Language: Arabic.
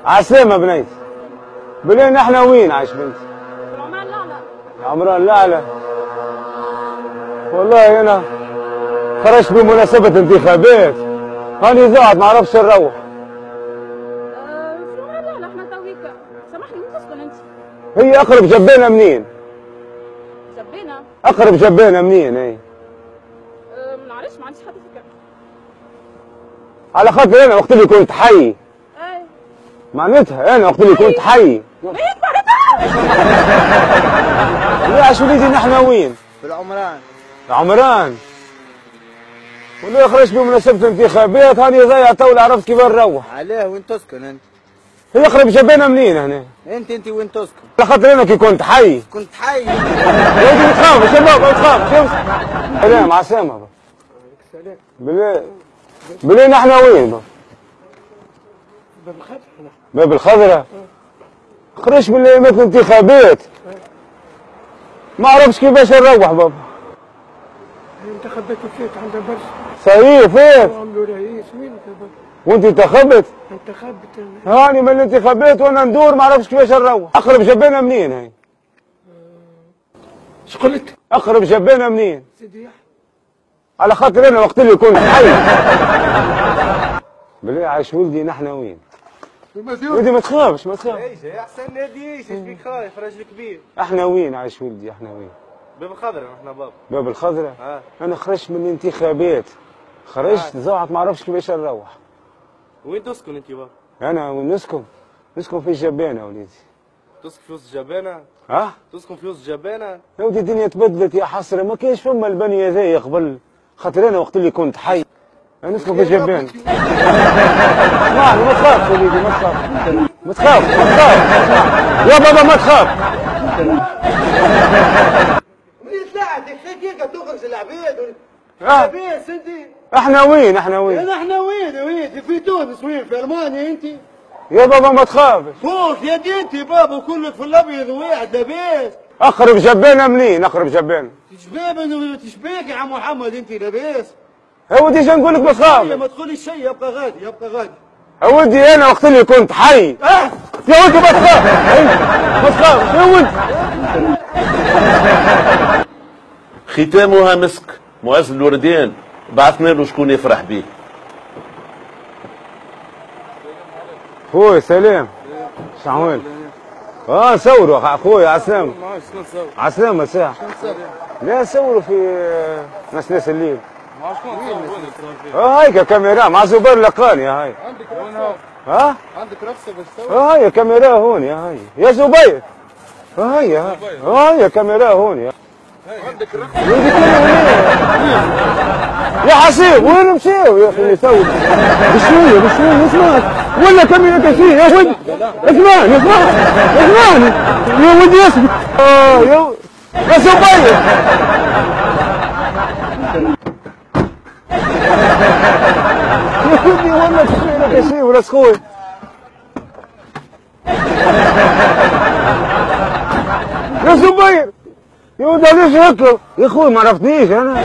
عسلامة بنيتي. بلين احنا وين عايش بنتي؟ في العمران الأعلى. العمران الأعلى. والله أنا خرجت بمناسبة انتخابات، هاني زعت ما عرفش نروح. في العمران الأعلى احنا تويك، سامحني وين تسكن أنت؟ هي أقرب جبانة منين؟ جبانة؟ أقرب جبانة منين هي؟ ما نعرفش، ما عنديش حتى فكرة. على خاطر أنا وقت اللي كنت حي. أي. معناتها أنا وقت اللي كنت حي. وين معناتها؟ لا عاش وليدي نحن وين؟ في العمران. العمران. والله خرجت بمناسبة انتخابات هاني ضيع تو عرفت كيف نروح. علاه وين تسكن انت؟ هي أقرب جبانة منين هنا؟ انت وين تسكن؟ على خاطر أنا كي كنت حي. كنت حي. يا ولدي ما تخافش يا بابا ما تخافش. سلام مع السلامة بابا. سلام. بلين احنا وين بابا؟ باب الخضرا. باب الخضرا. خرجت من ايامات الانتخابات. ما عرفتش كيفاش نروح بابا. انتخابات فات عندها برشا. صحيح فات. عملوا رئيس وين وانت انتخبت؟ انتخبت. هاني من الانتخابات وانا ندور ما عرفتش كيفاش نروح. اقرب جبانه منين هاي؟ اش قلت؟ اقرب جبانه منين؟ سيدي يحيى. على خاطر انا وقت اللي كنت حي. بالله عايش ولدي نحن وين؟ ولدي ما تخافش ما تخافش. ايش احسن نادي ايش بيك خايف راجل كبير. احنا وين عايش ولدي احنا وين؟ باب الخضرا احنا باب. باب الخضرا؟ انا خرجت من الانتخابات. خرجت زعت ما عرفتش كيفاش نروح. وين تسكن انت باب؟ انا وين نسكن؟ نسكن في جبانه وليدي. تسكن في وسط جبانه؟ تسكن في وسط جبانه؟ يا ولدي الدنيا تبدلت يا حسره ما كاينش فما البنيه هذايا قبل. خاطر انا وقت اللي كنت حي انا نسكن في جبانه. اسمعني ما تخافش وليدي ما تخافش. ما تخافش ما تخافش. يا بابا ما تخاف. يطلع دقيقة تخرج العبيد. لاباس انت؟ احنا وين احنا وين؟ احنا وين في تونس وين في المانيا انت؟ يا بابا ما تخافش. فوق يا دي انت بابا كلك في الابيض واحد لاباس. اقرب جبانه منين؟ اقرب جبانه. تشبيك يا عم محمد انت لاباس. يا ودي ايش نقول لك ما تخافش. ما تقوليش شيء يبقى غادي يبقى غادي. يا ودي انا وقت اللي كنت حي. يا ودي ما تخافش. ما تخافش يا ودي. ختامها مسك. مؤسس الوردين بعثنا له شكون يفرح به. خويا سلام. شعوان. صوروا اخويا عسلامة. عسلامة ساعة. لا صوروا في ناس الليل. هاي كاميرا مع زبير لقاني هاي. عندك رخصة؟ عندك رخصة باش تصور؟ هاي كاميرا هون هاي يا زبير. هاي كاميرا هون عندك رخصة؟ يا حسيب وين مشيو يا اخي نسوي بشويه اسمعك ولا كاميرا كثير يا ولد اسمعني يا ولدي اسمع يا زبير يا ولدي ولا كاميرا كثير ولا سخوي يا زبير يا ولد علاش هكا؟ يا اخوي ما عرفتنيش انا.